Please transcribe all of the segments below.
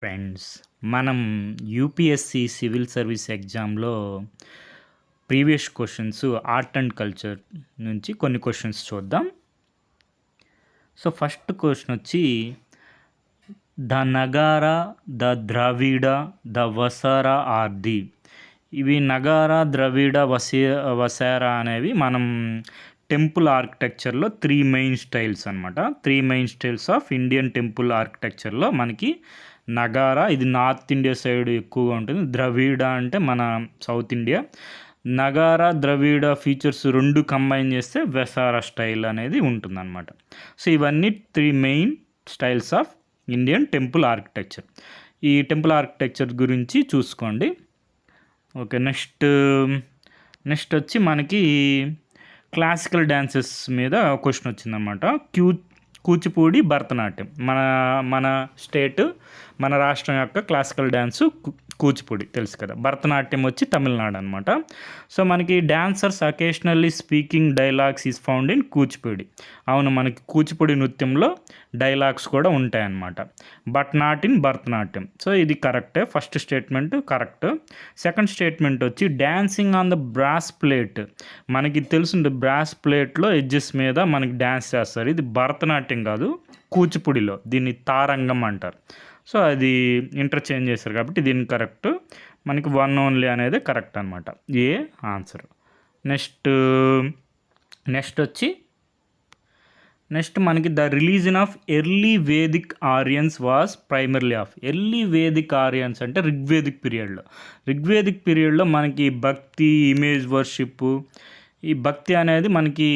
Friends, మనం UPSC civil service ఎగ్జామ్లో previous questions art and culture నుంచి కొన్ని క్వశ్చన్స్ చూద్దాం. సో ఫస్ట్ క్వశ్చన్ వచ్చి the Nagara, the Dravida, the Vesara are the. ఇవి నగారా, ద్రవిడ, వసారా అనేవి మనం టెంపుల్ ఆర్కిటెక్చర్లో త్రీ మెయిన్ స్టైల్స్ అనమాట. Three main styles of Indian temple ఆర్కిటెక్చర్లో మనకి నగారా, ఇది నార్త్ ఇండియా సైడ్ ఎక్కువగా ఉంటుంది. ద్రవిడ అంటే మన సౌత్ ఇండియా. నగారా, ద్రవిడ ఫీచర్స్ రెండు కంబైన్ చేస్తే వెసారా స్టైల్ అనేది ఉంటుందన్నమాట. సో ఇవన్నీ three main styles of Indian temple architecture. ఈ టెంపుల్ ఆర్కిటెక్చర్ గురించి చూసుకోండి. ఓకే, నెక్స్ట్ వచ్చి మనకి క్లాసికల్ డ్యాన్సెస్ మీద క్వశ్చన్ వచ్చిందనమాట. కూచిపూడి, భరతనాట్యం. మన స్టేట్, మన రాష్ట్రం యొక్క క్లాసికల్ డ్యాన్సు కూచిపూడి తెలుసు కదా. భరతనాట్యం వచ్చి తమిళనాడు అనమాట. సో మనకి dancers occasionally speaking dialogues is found in Kuchipudi. అవును, మనకి కూచిపూడి నృత్యంలో డైలాగ్స్ కూడా ఉంటాయన్నమాట, but not in Bharatanatyam. So ఇది కరెక్టే, first statement correct. Second statement వచ్చి dancing on the brass plate. మనకి తెలుసుంది, బ్రాస్ ప్లేట్లో ఎడ్జెస్ మీద మనకి డ్యాన్స్ చేస్తారు. ఇది భరతనాట్యం కాదు, కూచిపూడిలో దీన్ని తారంగం అంటారు. సో అది ఇంటర్చేంజ్ చేస్తారు కాబట్టి దీన్ని కరెక్ట్. మనకి వన్ ఓన్లీ అనేది కరెక్ట్ అనమాట, ఏ ఆన్సర్. నెక్స్ట్ మనకి the religion of early Vedic Aryans was primarily of. Early Vedic Aryans అంటే రిగ్వేదిక్ పీరియడ్లో మనకి భక్తి, ఇమేజ్ వర్షిప్, ఈ భక్తి అనేది మనకి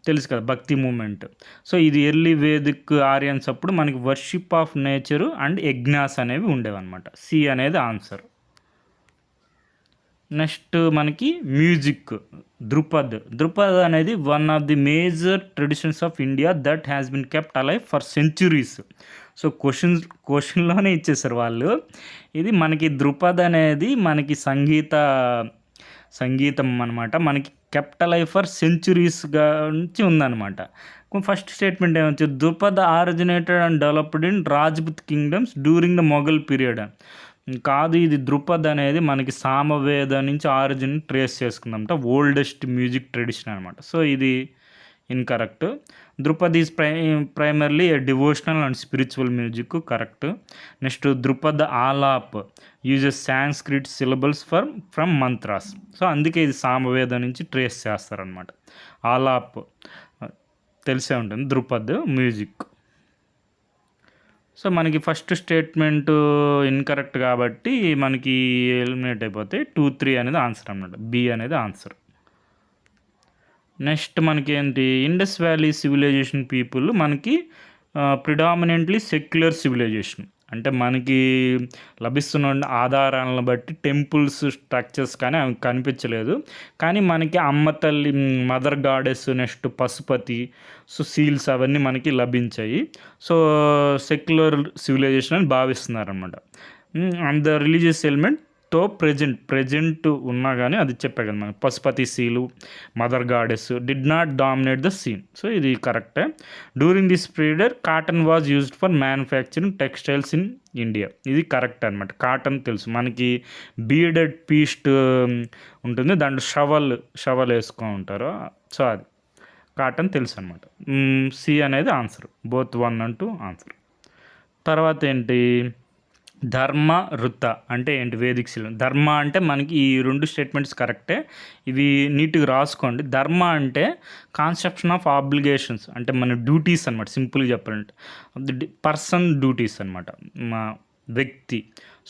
తెలుసు కదా, భక్తి మూమెంట్. సో ఇది ఎర్లీ వేదిక్ ఆర్యన్స్ అప్పుడు మనకి worship of nature and yajnas అనేవి ఉండేవన్నమాట. సి అనేది ఆన్సర్. నెక్స్ట్ మనకి మ్యూజిక్, ధృపద్ అనేది one of the major traditions of India that has been kept alive for centuries. So క్వశ్చన్లోనే ఇచ్చేసారు వాళ్ళు. ఇది మనకి ధృపద్ అనేది మనకి సంగీతం అనమాట, మనకి కెప్ట్ అలైవ్ ఫర్ సెంచురీస్గా నుంచి ఉందన్నమాట. ఫస్ట్ స్టేట్మెంట్ ఏమొచ్చి Dhrupad originated and developed in Rajput kingdoms during the Mughal period. కాదు, ఇది ధృపద్ అనేది మనకి సామవేద నుంచి ఆరిజిన్ ట్రేస్ చేసుకుందామంట, ఓల్డెస్ట్ మ్యూజిక్ ట్రెడిషన్ అనమాట. సో ఇది incorrect. Dhrupad is primarily a devotional and spiritual music, correct. Next Dhrupad alap uses Sanskrit syllables from mantras. So అందుకే ఇది సామవేద నుంచి ట్రేస్ చేస్తారనమాట. ఆలాప్ తెలిసే ఉంటుంది, ధృపద్ మ్యూజిక్. సో మనకి ఫస్ట్ స్టేట్మెంట్ ఇన్కరెక్ట్ కాబట్టి మనకి ఎలిమినేట్ అయిపోతే 2, 3 అనేది ఆన్సర్ అన్నమాట, బి అనేది ఆన్సర్. నెక్స్ట్ మనకి ఏంటి, ఇండస్ వ్యాలీ సివిలైజేషన్ పీపుల్ మనకి ప్రిడామినెంట్లీ సెక్యులర్ సివిలైజేషన్. అంటే మనకి లభిస్తున్న ఆధారాలను బట్టి టెంపుల్స్ స్ట్రక్చర్స్ కానీ అవి కనిపించలేదు, కానీ మనకి అమ్మ తల్లి, mother goddess, next Pashupati, so seals అవన్నీ మనకి లభించాయి. సో సెక్యులర్ సివిలైజేషన్ అని భావిస్తున్నారన్నమాట. అండ్ ద రిలీజియస్ ఎలిమెంట్తో ప్రజెంట్ ఉన్నా కానీ అది చెప్పే కదా మనకి, Pashupati, seal, mother goddess did not dominate the scene. So ఇది కరెక్టే. During this period cotton was used for manufacturing textiles in India. ఇది కరెక్ట్ అనమాట. కాటన్ తెలుసు మనకి, బీడెడ్ పీస్ట్ ఉంటుంది, దాంట్లో షవల్ వేసుకొని ఉంటారు. సో అది కాటన్ తెలుసు అనమాట. సి అనేది ఆన్సర్, బోత్ 1 and 2 ఆన్సర్. తర్వాత ఏంటి, ధర్మ, రుత అంటే ఏంటి, వేదిక్ శిల్పం. ధర్మ అంటే మనకి ఈ రెండు స్టేట్మెంట్స్ కరెక్టే, ఇవి నీట్గా రాసుకోండి. ధర్మ అంటే కాన్సెప్షన్ ఆఫ్ ఆబ్లిగేషన్స్, అంటే మన డ్యూటీస్ అనమాట, సింపుల్గా చెప్పాలంటే పర్సన్ డ్యూటీస్ అనమాట, మా వ్యక్తి.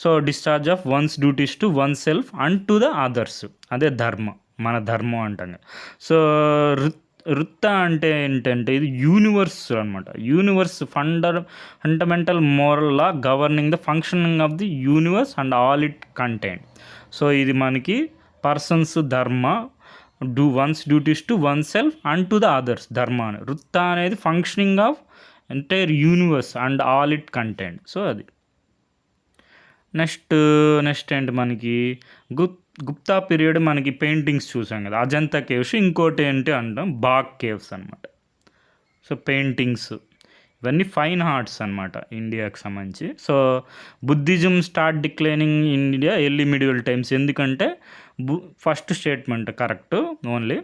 So discharge of once duties to one self and to the others, అదే ధర్మ, మన ధర్మం అంటాం. సో రుత్త అంటే ఏంటంటే ఇది యూనివర్స్ అనమాట. Universe fundamental moral law governing the functioning of the universe and all it contain. So ఇది మనకి పర్సన్స్ ధర్మ, once duties to one self and to the others, ధర్మ అని. రుత్త అనేది functioning of entire universe and all it contain. So అది. Next ఏంటి మనకి, Gupta period మనకి పెయింటింగ్స్ చూసాం కదా, అజంతా కేవ్స్. ఇంకోటి ఏంటి అంటాం, బాగ్ కేవ్స్ అనమాట. సో పెయింటింగ్స్ ఇవన్నీ ఫైన్ ఆర్ట్స్ అనమాట ఇండియాకి సంబంధించి. So Buddhism start declining in India early medieval times. ఎందుకంటే first statement correct, only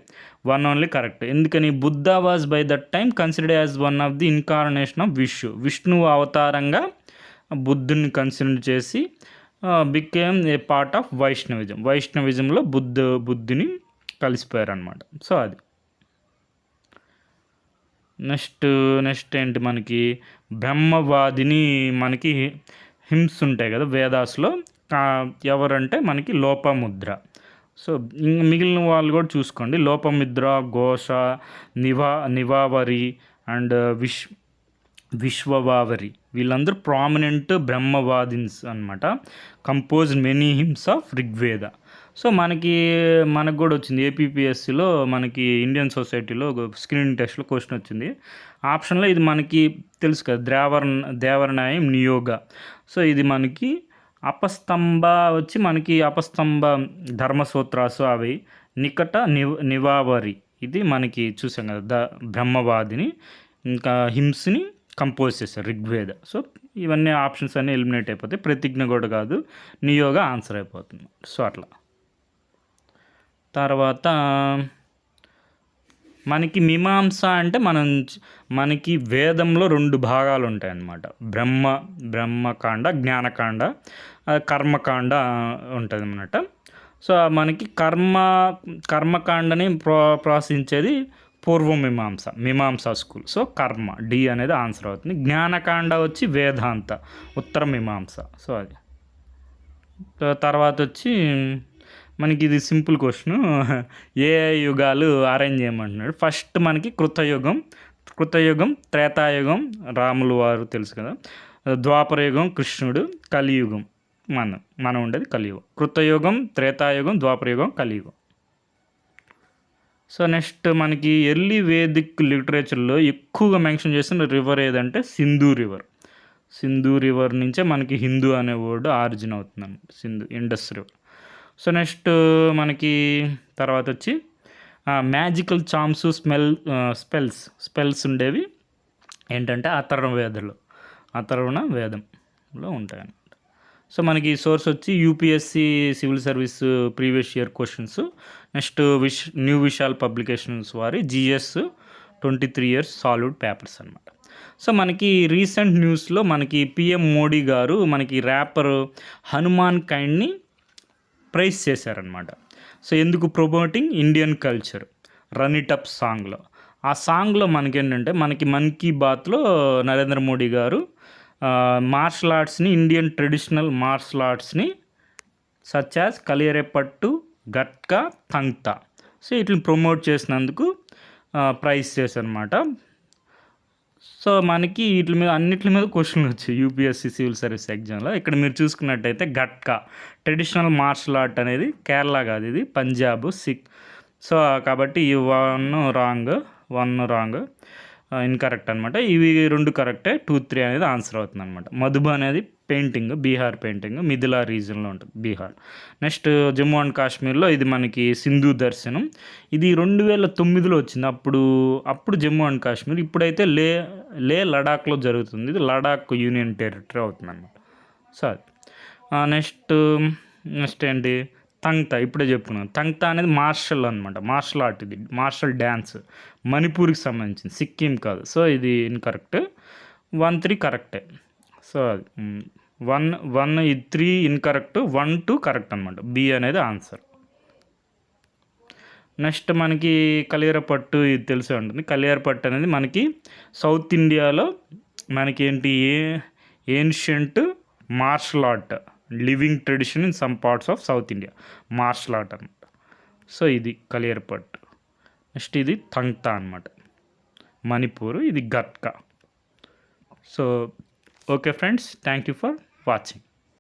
correct. ఎందుకని Buddha was by that time considered as one of the incarnation of విష్ణువు అవతారంగా బుద్ధుని కన్సిడర్ చేసి బికేమ్ ఏ పార్ట్ ఆఫ్ వైష్ణవిజంలో బుద్ధుని కలిసిపోయారనమాట. సో అది నెక్స్ట్ ఏంటి మనకి బ్రహ్మవాదిని మనకి హిమ్స్ ఉంటాయి కదా వేదాస్లో, ఎవరంటే మనకి లోపముద్ర. సో మిగిలిన వాళ్ళు కూడా చూసుకోండి, లోపముద్ర, ఘోష, నివావరి అండ్ విశ్వవావరి, వీళ్ళందరూ ప్రామినెంట్ బ్రహ్మవాదిన్స్ అనమాట. Compose many hymns of Rigveda. So మనకు కూడా వచ్చింది ఏపీపీఎస్సీలో, మనకి ఇండియన్ సొసైటీలో స్క్రీనింగ్ టెస్ట్లో క్వశ్చన్ వచ్చింది. ఆప్షన్లో ఇది మనకి తెలుసు కదా, దేవరనాయం నియోగ. సో ఇది మనకి అపస్తంభ ధర్మసూత్రాసు అవి నికట నివావరి, ఇది మనకి చూసాం కదా బ్రహ్మవాదిని, ఇంకా హిమ్స్ని కంపోజ్ చేశారు ఋగ్వేద. సో ఇవన్నీ ఆప్షన్స్ అన్నీ ఎలిమినేట్ అయిపోతాయి. ప్రతిజ్ఞ కూడా కాదు, నియోగ ఆన్సర్ అయిపోతుంది. సో అట్లా తర్వాత మనకి మీమాంస అంటే మనకి వేదంలో 2 భాగాలు ఉంటాయన్నమాట. బ్రహ్మకాండ, జ్ఞానకాండ, కర్మకాండ ఉంటుంది అన్నమాట. సో మనకి కర్మకాండని ప్రాసించేది మీమాంసా స్కూల్. సో కర్మ డి అనేది ఆన్సర్ అవుతుంది. జ్ఞానకాండ వచ్చి వేదాంత, ఉత్తర మీమాంస. సో అది తర్వాత వచ్చి మనకి ఇది సింపుల్ క్వశ్చన్, ఏ యుగాలు అరేంజ్ చేయమంటున్నాడు. ఫస్ట్ మనకి కృతయుగం, త్రేతాయుగం రాములు వారు తెలుసు కదా, ద్వాపరయుగం కృష్ణుడు, కలియుగం మనం ఉండేది కలియుగం. కృతయుగం, త్రేతాయుగం, ద్వాపరయుగం, కలియుగం. సో నెక్స్ట్ మనకి ఎర్లీ వేదిక్ లిటరేచర్లో ఎక్కువగా మెన్షన్ చేసిన రివర్ ఏదంటే సింధు రివర్ నుంచే మనకి హిందూ అనే వర్డ్ ఆరిజిన్ అవుతుంది, ఇండస్ రివర్. సో నెక్స్ట్ మనకి తర్వాత వచ్చి మ్యాజికల్ చామ్స్, స్పెల్స్ ఉండేవి ఏంటంటే అథర్వణ వేదంలో ఉంటాయన్నమాట. సో మనకి సోర్స్ వచ్చి UPSC civil service previous year questions. Next new Vishal publications వారి GS 23 years సాలిడ్ పేపర్స్ అనమాట. సో మనకి రీసెంట్ న్యూస్లో మనకి PM మోడీ గారు మనకి ర్యాపర్ హనుమాన్ కైండ్ని ప్రైజ్ చేశారనమాట. సో ఎందుకు? Promoting Indian culture, run it up సాంగ్లో. ఆ సాంగ్లో మనకేంటంటే మన్ కీ బాత్లో నరేంద్ర మోడీ గారు మార్షల్ ఆర్ట్స్ని, ఇండియన్ ట్రెడిషనల్ మార్షల్ ఆర్ట్స్ని such as Kalaripayattu, Gatka, Thangta, so వీటిని ప్రమోట్ చేసినందుకు ప్రైజ్ చేశారనమాట. సో మనకి అన్నిటి మీద క్వశ్చన్లు వచ్చాయి యూపీఎస్సీ సివిల్ సర్వీస్ ఎగ్జామ్లో. ఇక్కడ మీరు చూసుకున్నట్టయితే గట్కా ట్రెడిషనల్ మార్షల్ ఆర్ట్ అనేది కేరళ కాదు, ఇది పంజాబ్, సిక్. సో కాబట్టి ఈ 1 రాంగ్, ఇన్కరెక్ట్ అనమాట. ఇవి 2 కరెక్టే, 2, 3 అనేది ఆన్సర్ అవుతుంది అనమాట. మధుబ అనేది పెయింటింగ్, బీహార్ పెయింటింగ్, మిథిలా రీజన్లో ఉంటుంది బీహార్. నెక్స్ట్ జమ్మూ అండ్ కాశ్మీర్లో ఇది మనకి సింధు దర్శనం, ఇది 2009లో వచ్చింది. అప్పుడు జమ్మూ అండ్ కాశ్మీర్, ఇప్పుడైతే లే లడాఖ్లో జరుగుతుంది. ఇది లడాక్ యూనియన్ టెరిటరీ అవుతుంది అనమాట. సో అది నెక్స్ట్ ఏంటి తంగ్తా, ఇప్పుడే చెప్పుకున్నాను. తంగ్తా అనేది మార్షల్ అనమాట, మార్షల్ ఆర్ట్, ఇది మార్షల్ డ్యాన్స్, మణిపూర్కి సంబంధించింది, సిక్కిం కాదు. సో ఇది ఇన్కరెక్ట్. 1, 3 కరెక్టే. సో అది 1 ఇది 3 ఇన్కరెక్ట్, 1, 2 కరెక్ట్ అనమాట. బి అనేది ఆన్సర్. నెక్స్ట్ మనకి కలియరపట్టు, ఇది తెలిసే ఉంటుంది. కలియరపట్టు అనేది మనకి సౌత్ ఇండియాలో మనకి ఏంటి ancient martial art, living tradition in some parts of south India, martial art అనమాట. సో ఇది కలియరపట్టు. నెక్స్ట్ ఇది తంగ్తా అనమాట, మణిపూర్, ఇది Gatka. So okay friends, thank you for watching.